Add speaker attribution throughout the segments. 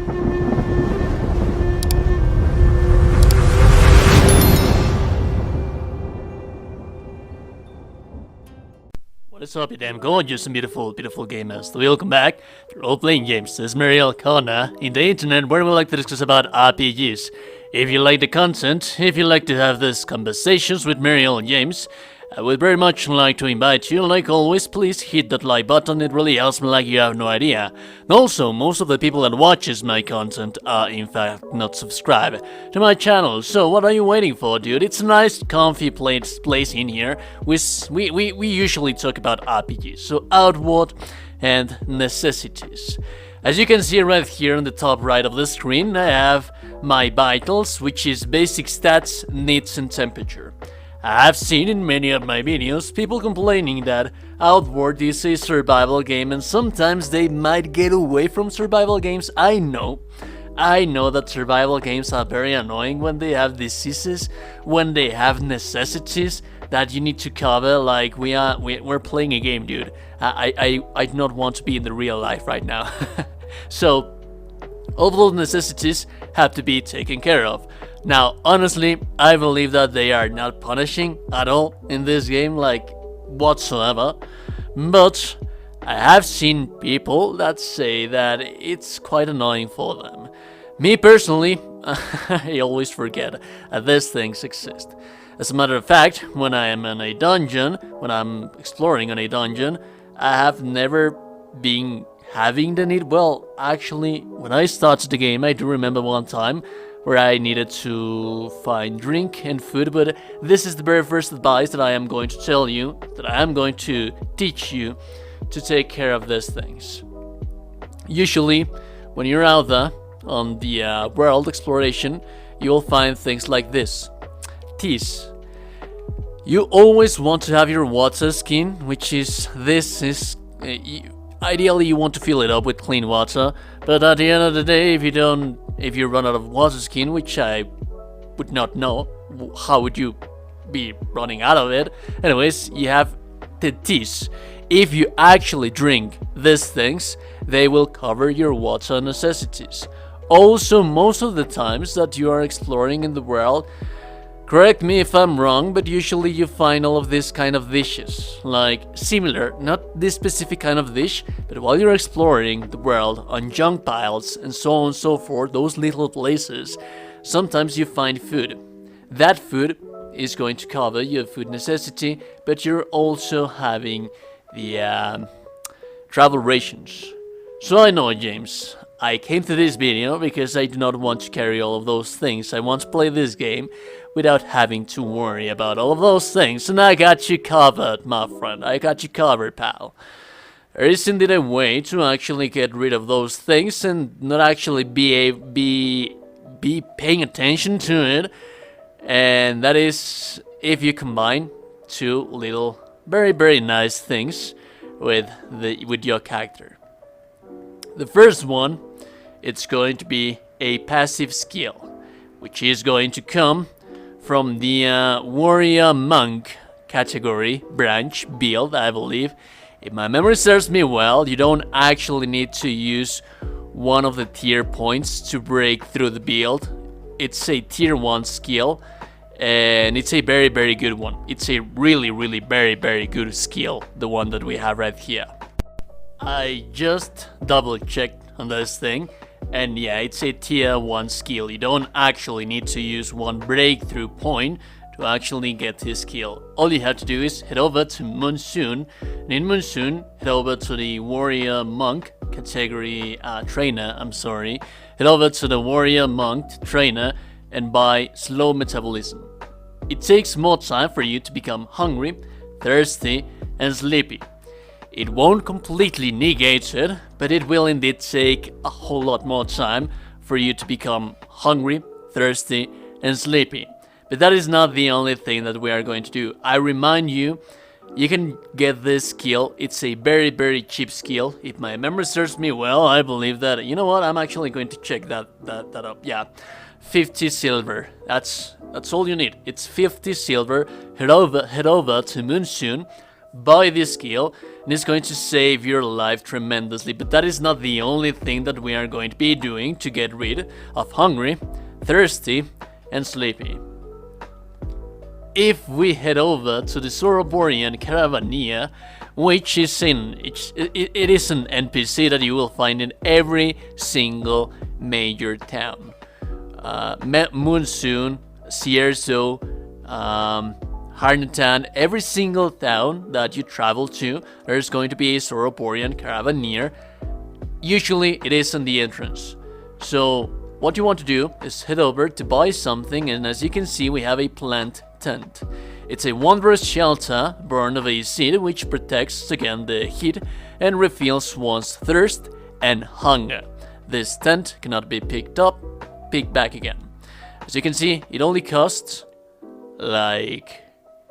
Speaker 1: What is up, you damn gorgeous and beautiful gamers? Welcome back to Role-Playing Games. This is Mariel Corner in the internet where we like to discuss about RPGs. If you like the content, if you like to have these conversations with Mariel and James, I would very much like to invite you. Like always, please hit that like button, it really helps me like you have no idea. And also, most of the people that watches my content are in fact not subscribed to my channel, so what are you waiting for, dude? It's a nice comfy place in here. We usually talk about RPGs, so outward and necessities. As you can see right here on the top right of the screen, I have my vitals, which is basic stats, needs and temperature. I have seen in many of my videos people complaining that Outward is a survival game and sometimes they might get away from survival games. I know that survival games are very annoying when they have diseases, when they have necessities that you need to cover. Like we're playing a game, dude. I do not want to be in the real life right now. So all those necessities have to be taken care of. Now, honestly, I believe that they are not punishing at all in this game, like, whatsoever. But I have seen people that say that it's quite annoying for them. Me personally, I always forget that these things exist. As a matter of fact, when I am in a dungeon, when I'm exploring in a dungeon, I have never been having the need. Well, actually, when I started the game, I do remember one time where I needed to find drink and food, but this is the very first advice that I am going to tell you, that I am going to teach you to take care of these things. Usually, when you're out there on the world exploration, you'll find things like this. Teas. You always want to have your water skin, which is ideally you want to fill it up with clean water, but at the end of the day, if you run out of water skin, which I would not know, how would you be running out of it? Anyways, you have the teas. If you actually drink these things, they will cover your water necessities. Also, most of the times that you are exploring in the world, correct me if I'm wrong, but usually you find all of these kind of dishes, like similar, not this specific kind of dish, but while you're exploring the world on junk piles and so on and so forth, those little places, sometimes you find food. That food is going to cover your food necessity, but you're also having the travel rations. So I know, James, I came to this video because I do not want to carry all of those things. I want to play this game without having to worry about all of those things, and I got you covered, my friend. I got you covered, pal. There is indeed a way to actually get rid of those things and not actually be paying attention to it, and that is if you combine two little very nice things with your character. The first one, it's going to be a passive skill, which is going to come from the warrior monk category branch build, I believe. If my memory serves me well, you don't actually need to use one of the tier points to break through the build. It's a tier 1 skill, and it's a very good one. It's a really very good skill, the one that we have right here. I just double checked on this thing, and yeah, it's a tier 1 skill. You don't actually need to use one breakthrough point to actually get this skill. All you have to do is head over to Monsoon, and in Monsoon, head over to the warrior monk category trainer, head over to the warrior monk trainer and buy slow metabolism. It takes more time for you to become hungry, thirsty and sleepy. It won't completely negate it, but it will indeed take a whole lot more time for you to become hungry, thirsty, and sleepy. But that is not the only thing that we are going to do. I remind you, you can get this skill. It's a very cheap skill. If my memory serves me well, I believe that, you know what, I'm actually going to check that up. Yeah, 50 silver. That's all you need. It's 50 silver. Head over to Monsoon, buy this skill, and it's going to save your life tremendously. But that is not the only thing that we are going to be doing to get rid of hungry, thirsty, and sleepy. If we head over to the Soroborian Caravania, which is it is an NPC that you will find in every single major town. Monsoon, Sierzo, Harnatan, every single town that you travel to, there's going to be a Soroborian Caravania. Usually it is on the entrance. So what you want to do is head over to buy something, and as you can see we have a plant tent. It's a wondrous shelter born of a seed which protects against the heat and refills one's thirst and hunger. This tent cannot be picked back again. As you can see, it only costs like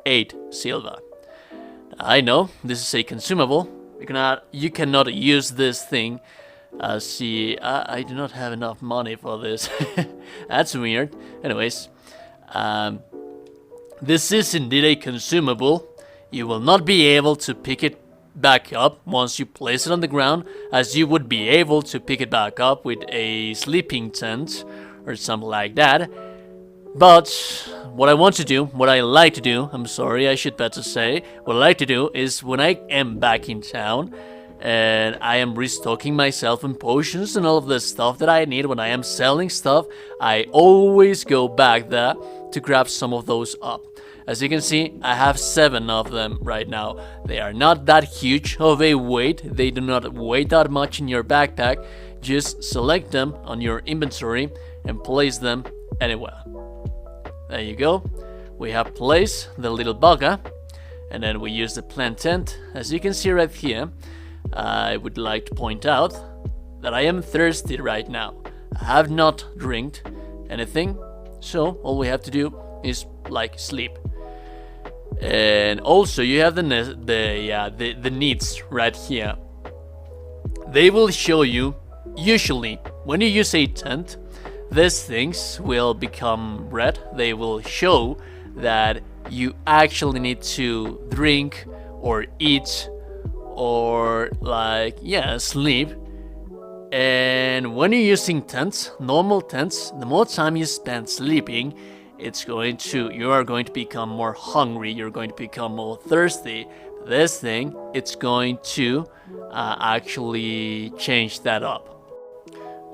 Speaker 1: 8 silver. I know this is a consumable. You cannot use this thing. See, I do not have enough money for this. That's weird. Anyways, this is indeed a consumable. You will not be able to pick it back up once you place it on the ground, as you would be able to pick it back up with a sleeping tent or something like that. But what I want to do, what I like to do, I'm sorry, I should better say, what I like to do is when I am back in town and I am restocking myself in potions and all of the stuff that I need when I am selling stuff, I always go back there to grab some of those up. As you can see, I have 7 of them right now. They are not that huge of a weight. They do not weigh that much in your backpack. Just select them on your inventory and place them anywhere. There you go. We have placed the little bugger, and then we use the plant tent. As you can see right here, I would like to point out that I am thirsty right now. I have not drank anything, so all we have to do is like sleep. And also you have the needs right here. They will show you, usually when you use a tent, these things will become red. They will show that you actually need to drink or eat or sleep. And when you're using tents, normal tents, the more time you spend sleeping, you are going to become more hungry, you're going to become more thirsty. This thing, it's going to actually change that up.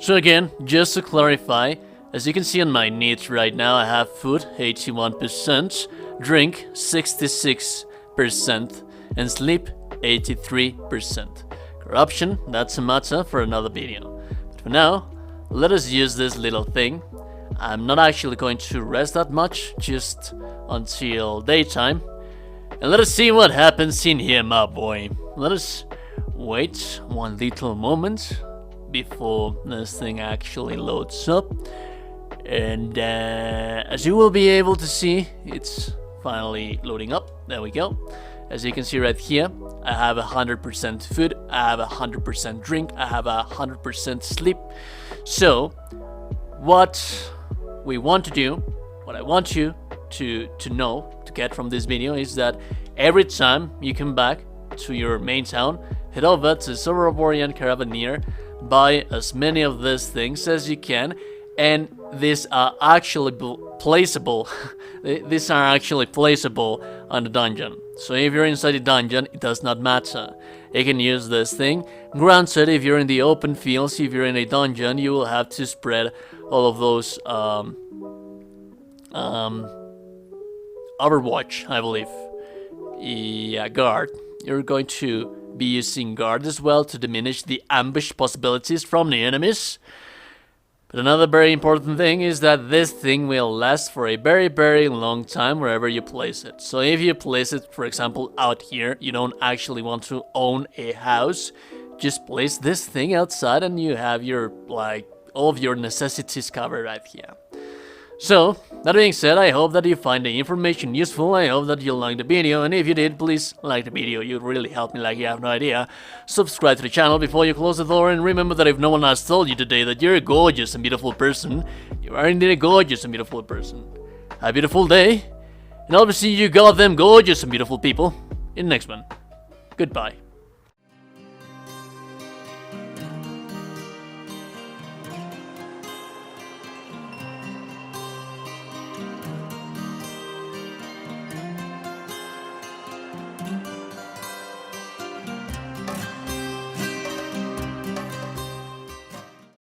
Speaker 1: So again, just to clarify, as you can see on my needs right now, I have food 81%, drink 66%, and sleep 83%. Corruption, that's a matter for another video. But for now, let us use this little thing. I'm not actually going to rest that much, just until daytime. And let us see what happens in here, my boy. Let us wait one little moment before this thing actually loads up. And as you will be able to see, it's finally loading up. There we go. As you can see right here, I have 100% food, I have 100% drink, I have 100% sleep. So what we want to do, what I want you to know, to get from this video, is that every time you come back to your main town, head over to Soroborian Caravania, buy as many of these things as you can, and these are actually placeable. These are actually placeable on the dungeon. So if you're inside the dungeon, it does not matter. You can use this thing. Granted, if you're in the open fields, if you're in a dungeon, you will have to spread all of those Overwatch, I believe. Yeah, guard. You're going to be using guard as well to diminish the ambush possibilities from the enemies. But another very important thing is that this thing will last for a very, very long time wherever you place it. So if you place it, for example, out here, you don't actually want to own a house, just place this thing outside and you have your, all of your necessities covered right here. So, that being said, I hope that you find the information useful. I hope that you liked the video, and if you did, please like the video. You'd really help me like you have no idea. Subscribe to the channel before you close the door, and remember that if no one has told you today that you're a gorgeous and beautiful person, you are indeed a gorgeous and beautiful person. Have a beautiful day, and I'll be seeing you goddamn gorgeous and beautiful people in the next one. Goodbye.